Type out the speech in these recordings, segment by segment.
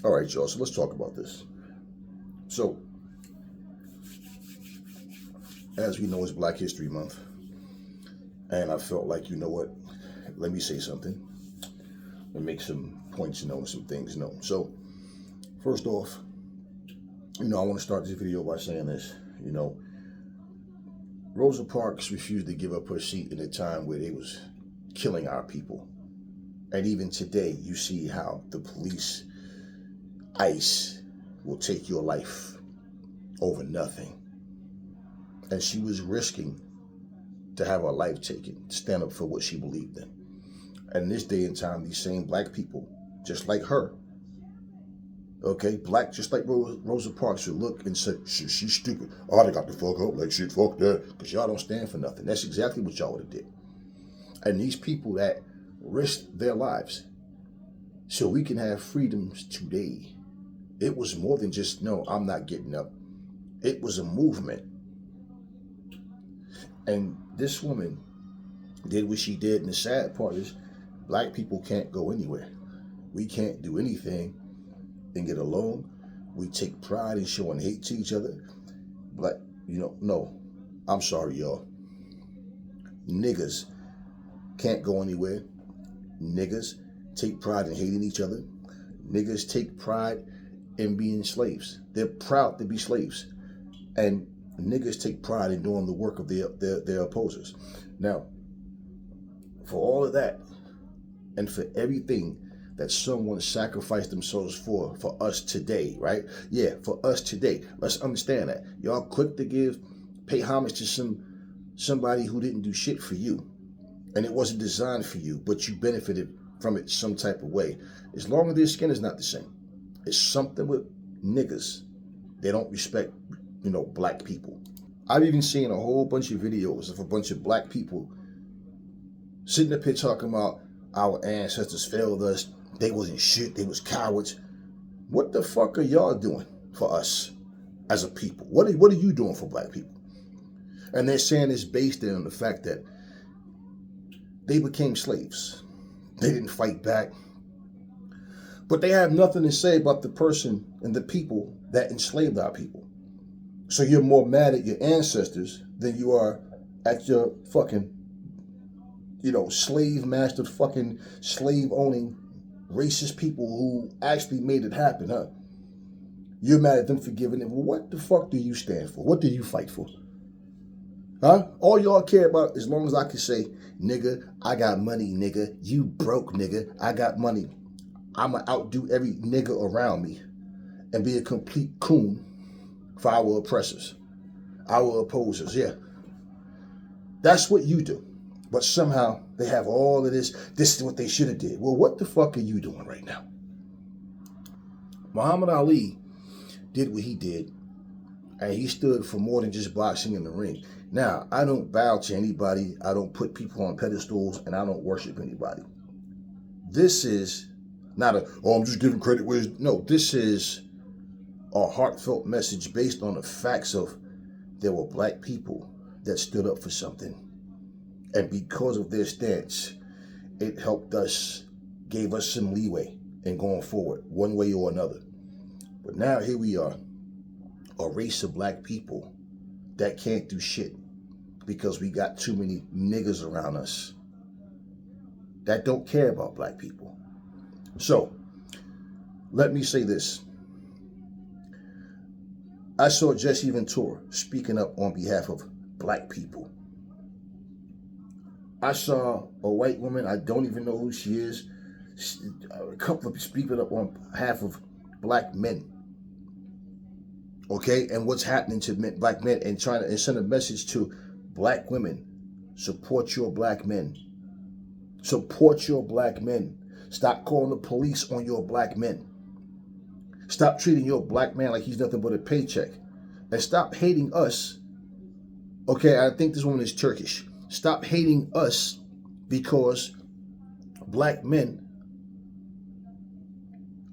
All right, y'all. So let's talk about this. So, as we know, it's Black History Month. And I felt like, you know what? Let me say something and make some points known, some things known. So, first off, I want to start this video by saying this. Rosa Parks refused to give up her seat in a time where they was killing our people. And even today, you see how the police, ICE, will take your life over nothing. And she was risking to have her life taken, to stand up for what she believed in. And in this day and time, these same black people, just like her, okay, black, just like Rosa Parks, would look and say, she's stupid. Oh, they got the fuck up, like shit, fuck that, because y'all don't stand for nothing. That's exactly what y'all would have did. And these people that risked their lives so we can have freedoms today, it was more than just, no, I'm not getting up. It was a movement. And this woman did what she did, and the sad part is black people can't go anywhere. We can't do anything and get along. We take pride in showing hate to each other. But, no, I'm sorry, y'all. Niggas can't go anywhere. Niggas take pride in hating each other. Niggas take pride in being slaves. They're proud to be slaves. And niggas take pride in doing the work of their opposers. Now, for all of that, and for everything that someone sacrificed themselves for us today, right? Yeah, for us today. Let's understand that. Y'all quick to pay homage to somebody who didn't do shit for you. And it wasn't designed for you, but you benefited from it some type of way. As long as their skin is not the same. It's something with niggas. They don't respect, black people. I've even seen a whole bunch of videos of a bunch of black people sitting up here talking about our ancestors failed us. They wasn't shit. They was cowards. What the fuck are y'all doing for us as a people? What are you doing for black people? And they're saying it's based on the fact that they became slaves. They didn't fight back. But they have nothing to say about the person and the people that enslaved our people. So you're more mad at your ancestors than you are at your fucking, slave mastered, fucking slave owning, racist people who actually made it happen, huh? You're mad at them for giving it. Well, what the fuck do you stand for? What do you fight for? Huh? All y'all care about, as long as I can say, nigga, I got money, nigga. You broke, nigga. I got money. I'ma outdo every nigga around me and be a complete coon for our oppressors, our opposers. Yeah. That's what you do. But somehow they have all of this. This is what they should have did. Well, what the fuck are you doing right now? Muhammad Ali did what he did, and he stood for more than just boxing in the ring. Now, I don't bow to anybody. I don't put people on pedestals, and I don't worship anybody. This is not I'm just giving credit where no, this is a heartfelt message based on the facts of there were black people that stood up for something. And because of their stance, it helped us, gave us some leeway in going forward, one way or another. But now here we are, a race of black people that can't do shit because we got too many niggas around us that don't care about black people. So, let me say this. I saw Jesse Ventura speaking up on behalf of black people. I saw a white woman, I don't even know who she is, a couple of speaking up on behalf of black men. Okay, and what's happening to black men, and trying to send a message to black women. Support your black men. Support your black men. Stop calling the police on your black men. Stop treating your black man like he's nothing but a paycheck. And stop hating us. Okay, I think this woman is Turkish. Stop hating us because black men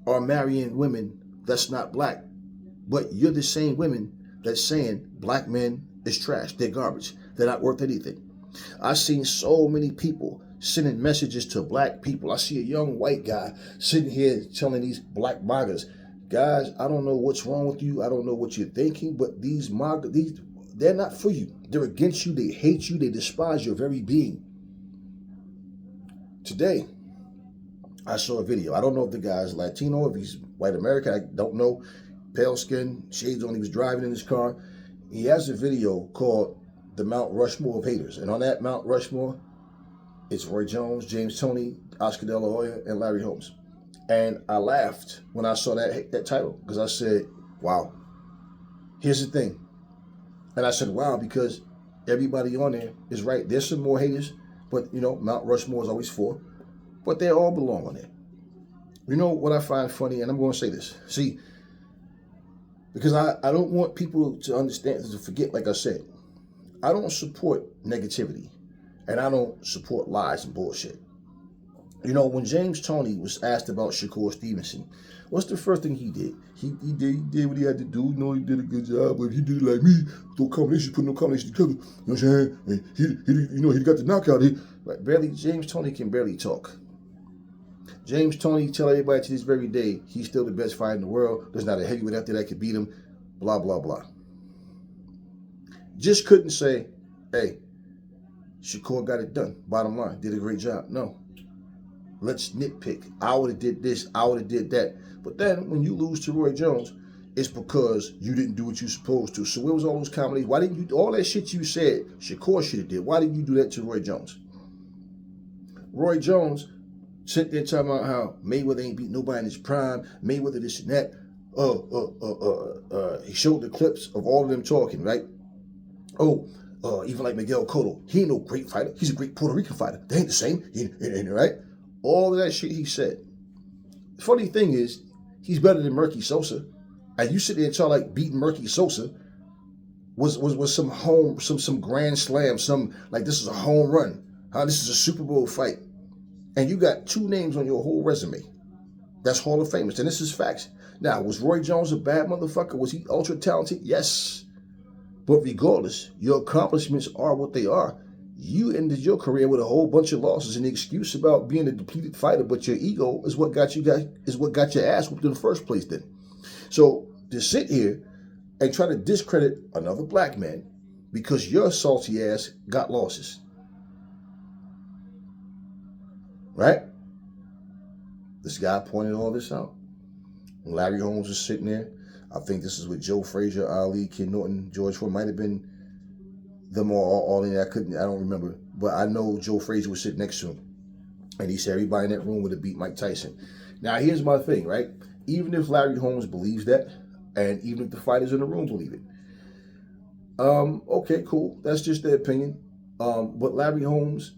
are marrying women that's not black. But you're the same women that's saying black men is trash. They're garbage. They're not worth anything. I've seen so many people sending messages to black people. I see a young white guy sitting here telling these black MAGAs, guys, I don't know what's wrong with you. I don't know what you're thinking, but these MAGA, they're not for you. They're against you. They hate you. They despise your very being. Today, I saw a video. I don't know if the guy's Latino, if he's white American. I don't know. Pale skin, shades on. He was driving in his car. He has a video called The Mount Rushmore of Haters. And on that Mount Rushmore, it's Roy Jones, James Toney, Oscar De La Hoya, and Larry Holmes. And I laughed when I saw that title because I said, wow. Here's the thing. And I said, wow, because everybody on there is right. There's some more haters, but, you know, Mount Rushmore is always 4. But they all belong on there. You know what I find funny, and I'm going to say this. See, because I don't want people to understand, to forget, like I said, I don't support negativity, and I don't support lies and bullshit. You know, when James Toney was asked about Shakur Stevenson, what's the first thing he did? He did what he had to do. You know, he did a good job, but if he did it like me, no combination, put no combination together. You know what I'm saying? And he got the knockout. James Toney can barely talk. James Toney tell everybody to this very day, he's still the best fighter in the world. There's not a heavyweight out there that could beat him. Blah, blah, blah. Just couldn't say, hey, Shakur got it done. Bottom line, did a great job. No. Let's nitpick. I would have did this. I would have did that. But then when you lose to Roy Jones, it's because you didn't do what you supposed to. So where was all those comedies? Why didn't you, all that shit you said, Shakur should have did. Why didn't you do that to Roy Jones? Roy Jones sit there talking about how Mayweather ain't beat nobody in his prime, Mayweather this and that. He showed the clips of all of them talking, right? Even like Miguel Cotto, he ain't no great fighter. He's a great Puerto Rican fighter. They ain't the same, right? All of that shit he said. The funny thing is, he's better than Murky Sosa. And you sit there and talk like beating Murky Sosa was some grand slam, some like this is a home run. This is a Super Bowl fight. And you got 2 names on your whole resume. That's Hall of Famous. And this is facts. Now, was Roy Jones a bad motherfucker? Was he ultra talented? Yes. But regardless, your accomplishments are what they are. You ended your career with a whole bunch of losses and the excuse about being a depleted fighter, but your ego is what got your ass whooped in the first place then. So to sit here and try to discredit another black man because your salty ass got losses. Right? This guy pointed all this out. When Larry Holmes was sitting there, I think this is with Joe Frazier, Ali, Ken Norton, George Foreman. Might have been them all in there. I don't remember. But I know Joe Frazier was sitting next to him. And he said everybody in that room would have beat Mike Tyson. Now, here's my thing, right? Even if Larry Holmes believes that, and even if the fighters in the room believe it, okay, cool. That's just their opinion. But Larry Holmes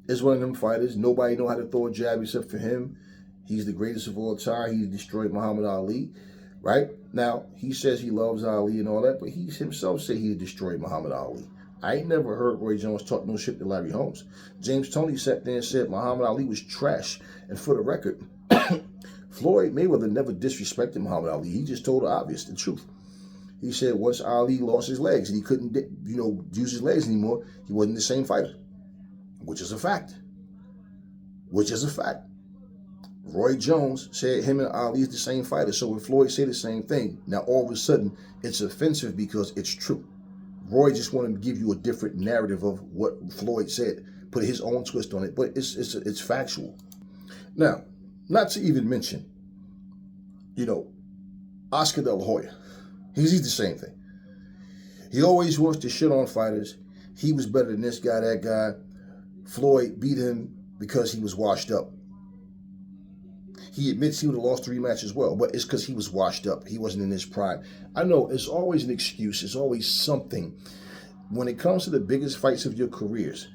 is one of them fighters. Nobody know how to throw a jab except for him. He's the greatest of all time. He destroyed Muhammad Ali, right? Now, he says he loves Ali and all that, but he himself said he destroyed Muhammad Ali. I ain't never heard Roy Jones talk no shit to Larry Holmes. James Toney sat there and said Muhammad Ali was trash. And for the record, Floyd Mayweather never disrespected Muhammad Ali. He just told the truth. He said once Ali lost his legs and he couldn't, use his legs anymore, he wasn't the same fighter. Which is a fact. Roy Jones said him and Ali is the same fighter. So when Floyd said the same thing, now all of a sudden it's offensive because it's true. Roy just wanted to give you a different narrative of what Floyd said, put his own twist on it, but it's factual. Now, not to even mention, Oscar De La Hoya. He's the same thing. He always wants to shit on fighters. He was better than this guy, that guy. Floyd beat him because he was washed up. He admits he would have lost the rematch as well, but it's because he was washed up. He wasn't in his prime. I know it's always an excuse. It's always something. When it comes to the biggest fights of your careers,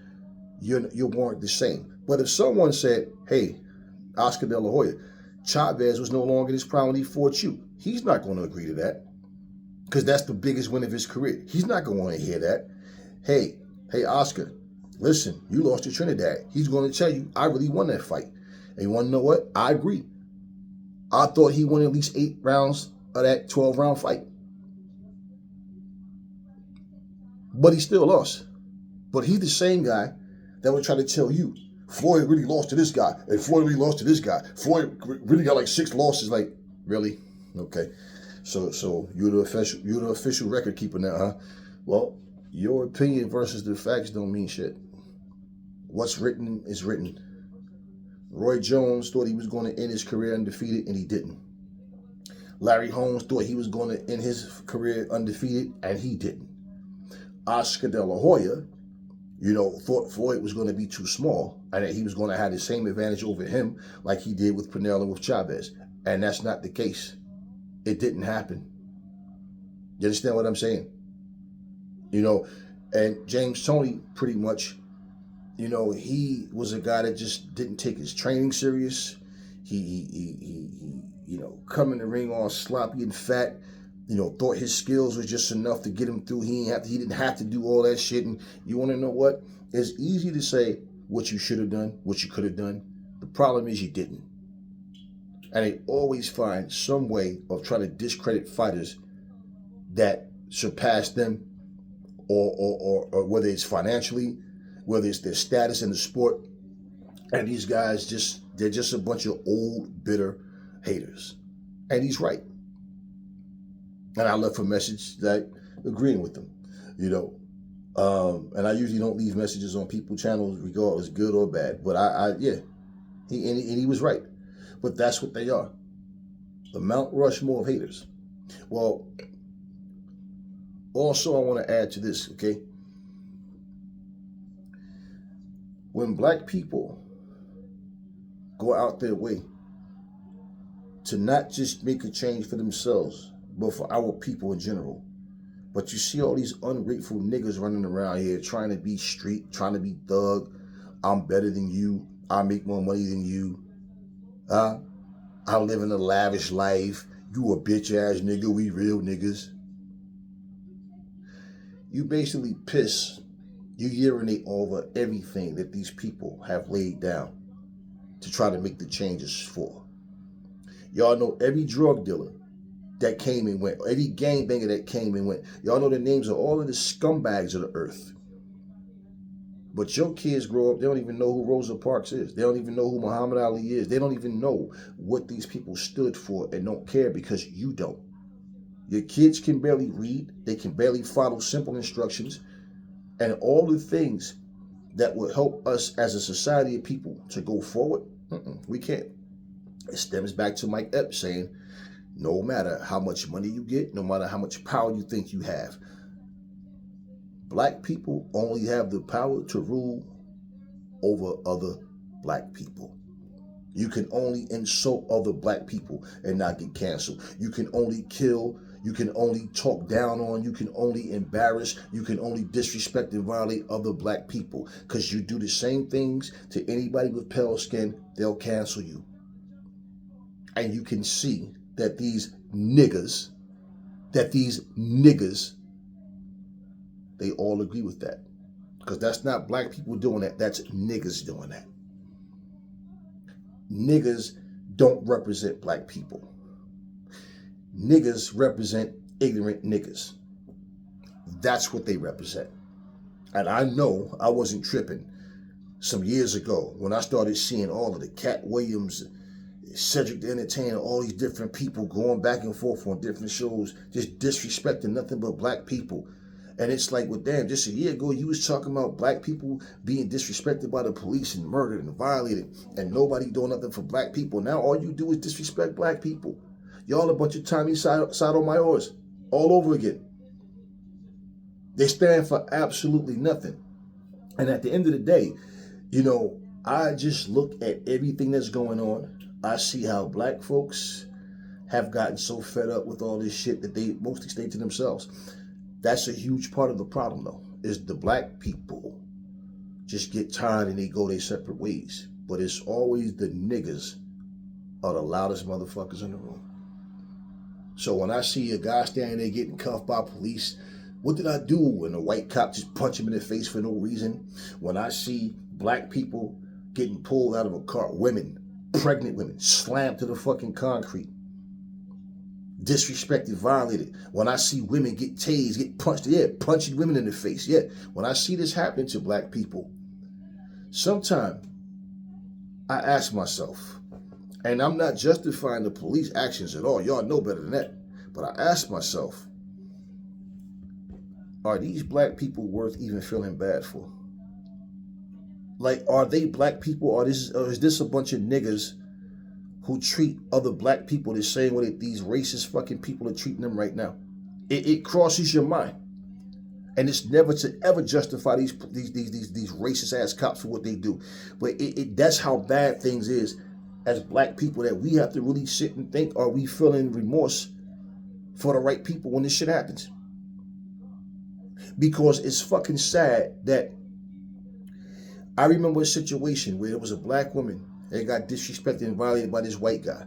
you weren't the same. But if someone said, hey, Oscar De La Hoya, Chavez was no longer in his prime when he fought you, he's not going to agree to that because that's the biggest win of his career. He's not going to want to hear that. Hey, Oscar, listen, you lost to Trinidad. He's going to tell you, I really won that fight. And you want to know what? I agree. I thought he won at least 8 rounds of that 12-round fight. But he still lost. But he's the same guy that would try to tell you, Floyd really lost to this guy, and Floyd really lost to this guy. Floyd really got like 6 losses. Like, really? Okay. So you're the official record keeper now, huh? Well, your opinion versus the facts don't mean shit. What's written is written. Roy Jones thought he was going to end his career undefeated, and he didn't. Larry Holmes thought he was going to end his career undefeated, and he didn't. Oscar De La Hoya, thought Floyd was going to be too small and that he was going to have the same advantage over him like he did with Pernell and with Chavez. And that's not the case. It didn't happen. You understand what I'm saying? And James Toney pretty much, he was a guy that just didn't take his training serious. He come in the ring all sloppy and fat, thought his skills was just enough to get him through. He didn't have to do all that shit. And you want to know what? It's easy to say what you should have done, what you could have done. The problem is you didn't. And they always find some way of trying to discredit fighters that surpass them, or whether it's financially, whether it's their status in the sport. And these guys they're just a bunch of old, bitter haters. And he's right. And I left a message that agreeing with them, and I usually don't leave messages on people's channels, regardless good or bad. But he was right. But that's what they are, the Mount Rushmore of haters. Well, also I want to add to this, okay? When black people go out their way to not just make a change for themselves, but for our people in general. But you see all these ungrateful niggas running around here trying to be street, trying to be thug. I'm better than you. I make more money than you. I live in a lavish life. You a bitch ass nigga. We real niggas. You basically you urinate over everything that these people have laid down to try to make the changes for. Y'all know every drug dealer that came and went, every gangbanger that came and went. Y'all know the names of all of the scumbags of the earth. But your kids grow up, they don't even know who Rosa Parks is. They don't even know who Muhammad Ali is. They don't even know what these people stood for and don't care because you don't. Your kids can barely read. They can barely follow simple instructions. And all the things that would help us as a society of people to go forward, we can't. It stems back to Mike Epps saying, no matter how much money you get, no matter how much power you think you have, black people only have the power to rule over other black people. You can only insult other black people and not get canceled. You can only kill. You can only talk down on. You can only embarrass. You can only disrespect and violate other black people. Because you do the same things to anybody with pale skin, they'll cancel you. And you can see that these niggas, they all agree with that. Because that's not black people doing that. That's niggas doing that. Niggas don't represent black people. Niggas represent ignorant niggas. That's what they represent. And I know I wasn't tripping some years ago when I started seeing all of the Cat Williams, Cedric the Entertainer, all these different people going back and forth on different shows, just disrespecting nothing but black people. And it's like, well, damn, just a year ago, you was talking about black people being disrespected by the police and murdered and violated and nobody doing nothing for black people. Now all you do is disrespect black people. Y'all a bunch of Tommy Sotomayor's all over again. They stand for absolutely nothing. And at the end of the day, I just look at everything that's going on. I see how black folks have gotten so fed up with all this shit that they mostly stay to themselves. That's a huge part of the problem, though, is the black people just get tired and they go their separate ways. But it's always the niggas are the loudest motherfuckers in the room. So when I see a guy standing there getting cuffed by police, what did I do? And a white cop just punch him in the face for no reason. When I see black people getting pulled out of a car, women, pregnant women, slammed to the fucking concrete, disrespected, violated. When I see women get tased, get punched, punching women in the face. When I see this happen to black people, sometimes I ask myself, and I'm not justifying the police actions at all. Y'all know better than that. But I ask myself, are these black people worth even feeling bad for? Like, are they black people, or is this a bunch of niggas who treat other black people the same way that these racist fucking people are treating them right now? It crosses your mind. And it's never to ever justify these racist ass cops for what they do. But that's how bad things is as black people, that we have to really sit and think, are we feeling remorse for the right people when this shit happens? Because it's fucking sad that I remember a situation where there was a black woman that got disrespected and violated by this white guy.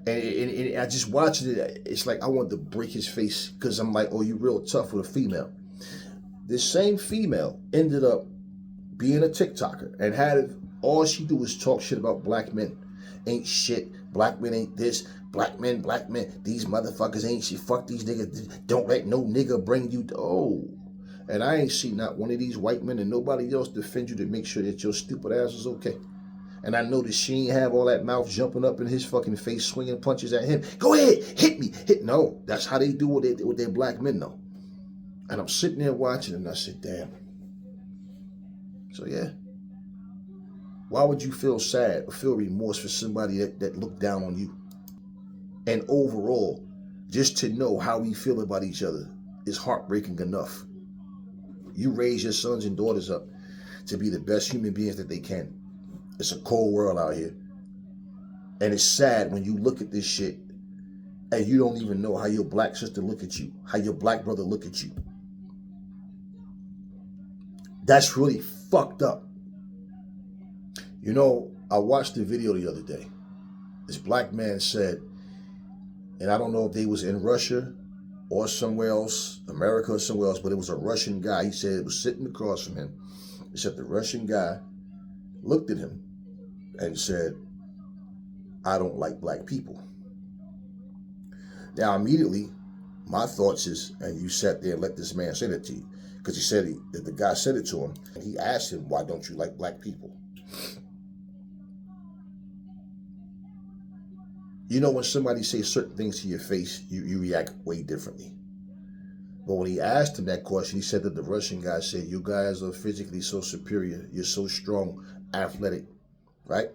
And I just watched it. It's like I wanted to break his face, because I'm like, oh, you real tough with a female. This same female ended up being a TikToker and had all she do is talk shit about black men. Ain't shit. Black men ain't this. Black men. These motherfuckers ain't shit. Fuck these niggas. Don't let no nigga bring you. Oh. And I ain't seen not one of these white men and nobody else defend you to make sure that your stupid ass is okay. And I noticed she ain't have all that mouth jumping up in his fucking face, swinging punches at him. Go ahead, hit me. No, that's how they do with their black men, though. And I'm sitting there watching, and I said, damn. So yeah, why would you feel sad or feel remorse for somebody that looked down on you? And overall, just to know how we feel about each other is heartbreaking enough. You raise your sons and daughters up to be the best human beings that they can. It's a cold world out here. And it's sad when you look at this shit and you don't even know how your black sister look at you, how your black brother look at you. That's really fucked up. You know, I watched the video the other day. This black man said, and I don't know if they was in Russia or somewhere else, America or somewhere else, but it was a Russian guy. He said it was sitting across from him. He said the Russian guy looked at him and said, I don't like black people. Now, immediately, my thoughts is, and you sat there and let this man say that to you, because he said that the guy said it to him, and he asked him, why don't you like black people? You know, when somebody says certain things to your face, you react way differently. But when he asked him that question, he said that the Russian guy said, you guys are physically so superior, you're so strong, athletic, right?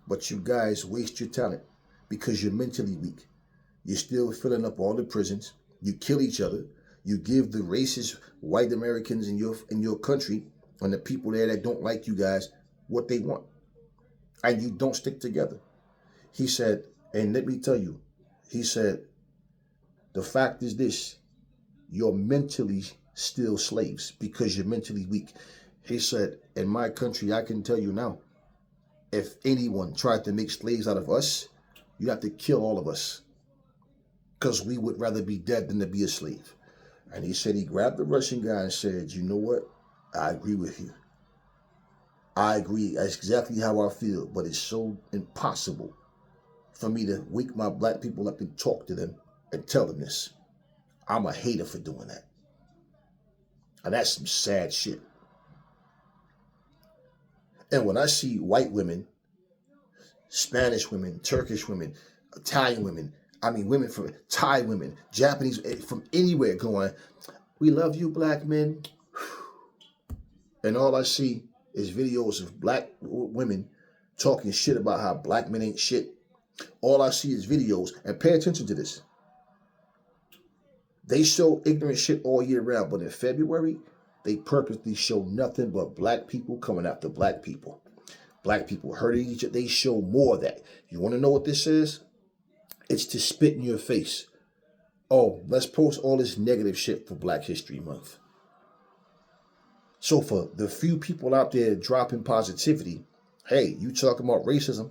But you guys waste your talent because you're mentally weak. You're still filling up all the prisons. You kill each other. You give the racist white Americans in your country and the people there that don't like you guys what they want. And you don't stick together. He said, and let me tell you, he said, the fact is this, you're mentally still slaves because you're mentally weak. He said, in my country, I can tell you now, if anyone tried to make slaves out of us, you'd have to kill all of us because we would rather be dead than to be a slave. And he said he grabbed the Russian guy and said, you know what? I agree with you. I agree. That's exactly how I feel, but it's so impossible for me to wake my black people up and talk to them and tell them this. I'm a hater for doing that. And that's some sad shit. And when I see white women, Spanish women, Turkish women, Italian women, I mean women from Thai women, Japanese, from anywhere going, we love you black men. And all I see is videos of black women talking shit about how black men ain't shit. All I see is videos, and pay attention to this. They show ignorant shit all year round, but in February, they purposely show nothing but black people coming after black people. Black people hurting each other. They show more of that. You want to know what this is? It's to spit in your face. Oh, let's post all this negative shit for Black History Month. So for the few people out there dropping positivity, hey, you talking about racism?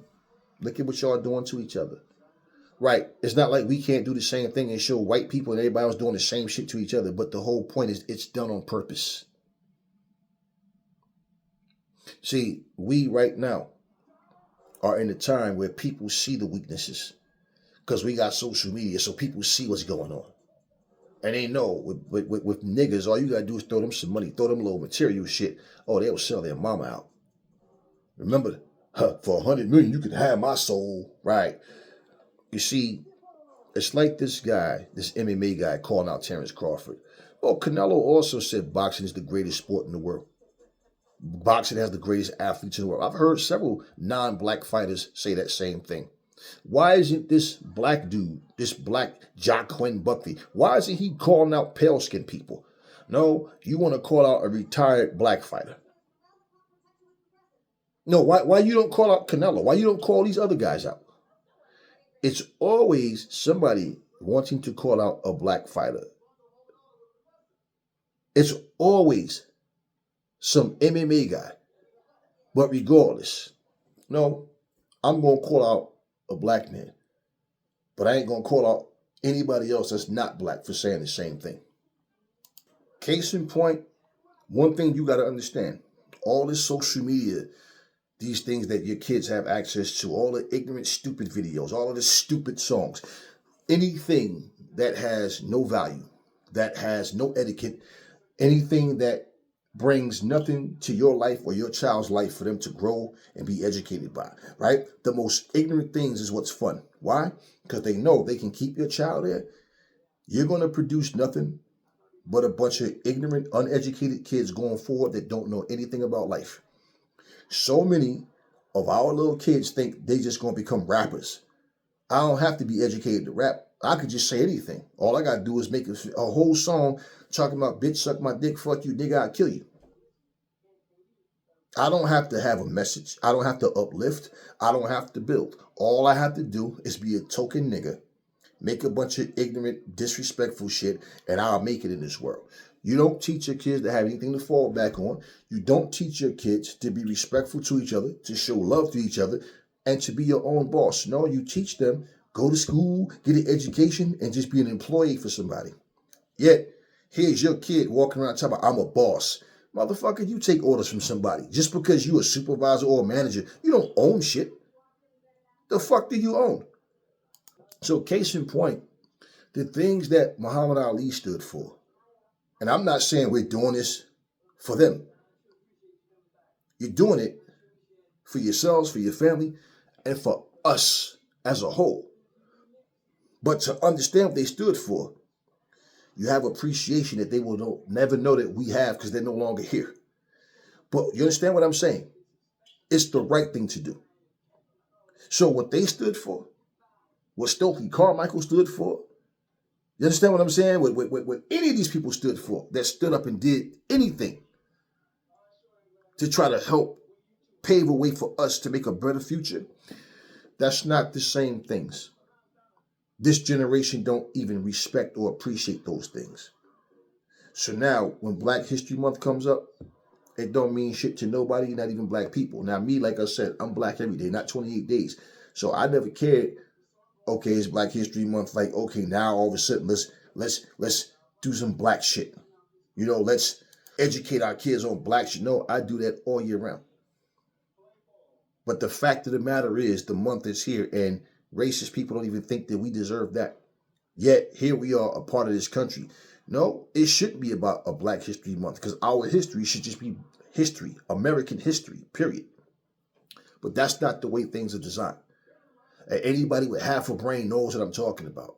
Look at what y'all doing to each other. Right. It's not like we can't do the same thing and show white people and everybody else doing the same shit to each other. But the whole point is it's done on purpose. See, we right now are in a time where people see the weaknesses because we got social media, so people see what's going on. And they know with niggas, all you got to do is throw them some money, throw them a little material shit. Oh, they'll sell their mama out. Remember, For 100 million, you can have my soul. Right. You see, it's like this guy, this MMA guy, calling out Terrence Crawford. Well, Canelo also said boxing is the greatest sport in the world. Boxing has the greatest athletes in the world. I've heard several non-black fighters say that same thing. Why isn't this black dude, this black Joaquin Buckley, why isn't he calling out pale-skinned people? No, you want to call out a retired black fighter. No, why you don't call out Canelo? Why you don't call these other guys out? It's always somebody wanting to call out a black fighter. It's always some MMA guy. But regardless, no, I'm going to call out a black man. But I ain't going to call out anybody else that's not black for saying the same thing. Case in point, one thing you got to understand, all this social media, these things that your kids have access to, all the ignorant, stupid videos, all of the stupid songs, anything that has no value, that has no etiquette, anything that brings nothing to your life or your child's life for them to grow and be educated by, right? The most ignorant things is what's fun. Why? Because they know they can keep your child there. You're going to produce nothing but a bunch of ignorant, uneducated kids going forward that don't know anything about life. So many of our little kids think they just going to become rappers. I don't have to be educated to rap. I could just say anything. All I got to do is make a whole song talking about bitch, suck my dick, fuck you, nigga, I'll kill you. I don't have to have a message. I don't have to uplift. I don't have to build. All I have to do is be a token nigga, make a bunch of ignorant, disrespectful shit, and I'll make it in this world. You don't teach your kids to have anything to fall back on. You don't teach your kids to be respectful to each other, to show love to each other, and to be your own boss. No, you teach them, go to school, get an education, and just be an employee for somebody. Yet, here's your kid walking around talking about, I'm a boss. Motherfucker, you take orders from somebody. Just because you a supervisor or a manager, you don't own shit. The fuck do you own? So case in point, the things that Muhammad Ali stood for, and I'm not saying we're doing this for them. You're doing it for yourselves, for your family, and for us as a whole. But to understand what they stood for, you have appreciation that they will never know that we have because they're no longer here. But you understand what I'm saying? It's the right thing to do. So what they stood for, what Stokely Carmichael stood for, you understand what I'm saying? What any of these people stood for, that stood up and did anything to try to help pave a way for us to make a better future, that's not the same things. This generation don't even respect or appreciate those things. So now, when Black History Month comes up, it don't mean shit to nobody, not even black people. Now, me, like I said, I'm black every day, not 28 days. So I never cared, okay, it's Black History Month, like, okay, now all of a sudden, let's do some black shit. You know, let's educate our kids on black shit. No, I do that all year round. But the fact of the matter is, the month is here, and racist people don't even think that we deserve that. Yet, here we are, a part of this country. No, it shouldn't be about a Black History Month, because our history should just be history, American history, period. But that's not the way things are designed. And anybody with half a brain knows what I'm talking about.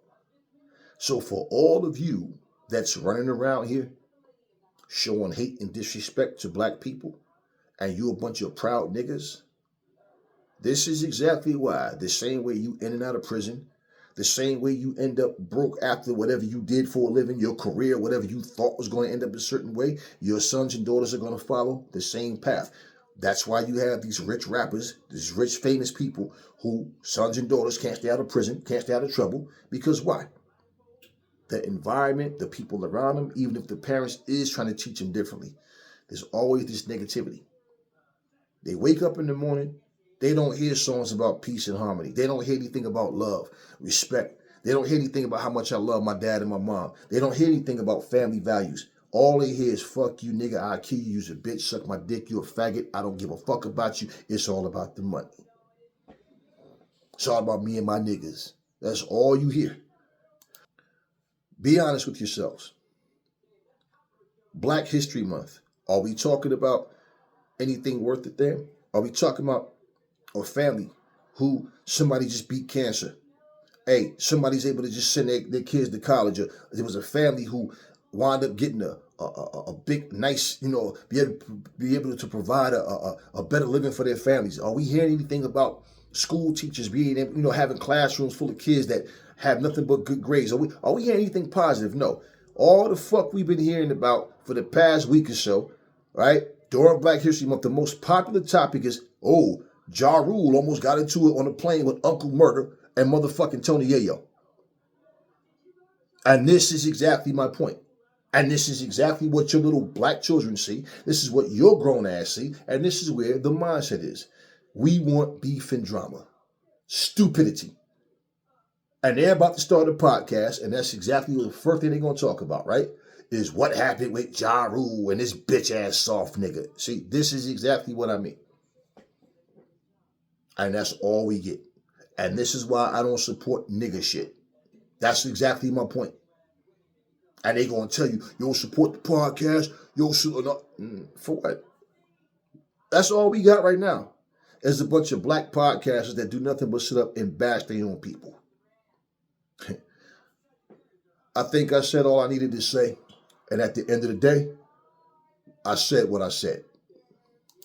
So for all of you that's running around here showing hate and disrespect to black people, and you a bunch of proud niggas, this is exactly why, the same way you in and out of prison, the same way you end up broke after whatever you did for a living, your career, whatever you thought was going to end up a certain way, your sons and daughters are going to follow the same path. That's why you have these rich rappers, these rich famous people who sons and daughters can't stay out of prison, can't stay out of trouble. Because why? The environment, the people around them, even if the parents is trying to teach them differently, there's always this negativity. They wake up in the morning, they don't hear songs about peace and harmony. They don't hear anything about love, respect. They don't hear anything about how much I love my dad and my mom. They don't hear anything about family values. All they hear is, fuck you, nigga, I'll kill you, you're a bitch, suck my dick, you a faggot, I don't give a fuck about you. It's all about the money. It's all about me and my niggas. That's all you hear. Be honest with yourselves. Black History Month. Are we talking about anything worth a damn? Are we talking about or family who somebody just beat cancer. Hey, somebody's able to just send their kids to college. Or there was a family who wound up getting a big, nice, be able to provide a better living for their families. Are we hearing anything about school teachers being, having classrooms full of kids that have nothing but good grades? Are we hearing anything positive? No. All the fuck we've been hearing about for the past week or so, right? During Black History Month, the most popular topic is, Ja Rule almost got into it on a plane with Uncle Murder and motherfucking Tony Yayo. And this is exactly my point. And this is exactly what your little black children see. This is what your grown ass see. And this is where the mindset is. We want beef and drama. Stupidity. And they're about to start a podcast, and that's exactly what the first thing they're going to talk about, right? Is what happened with Ja Rule and this bitch ass soft nigga. See, this is exactly what I mean. And that's all we get. And this is why I don't support nigga shit. That's exactly my point. And they going to tell you, you don't support the podcast, you don't support... For what? That's all we got right now. Is a bunch of black podcasters that do nothing but sit up and bash their own people. I think I said all I needed to say. And at the end of the day, I said what I said.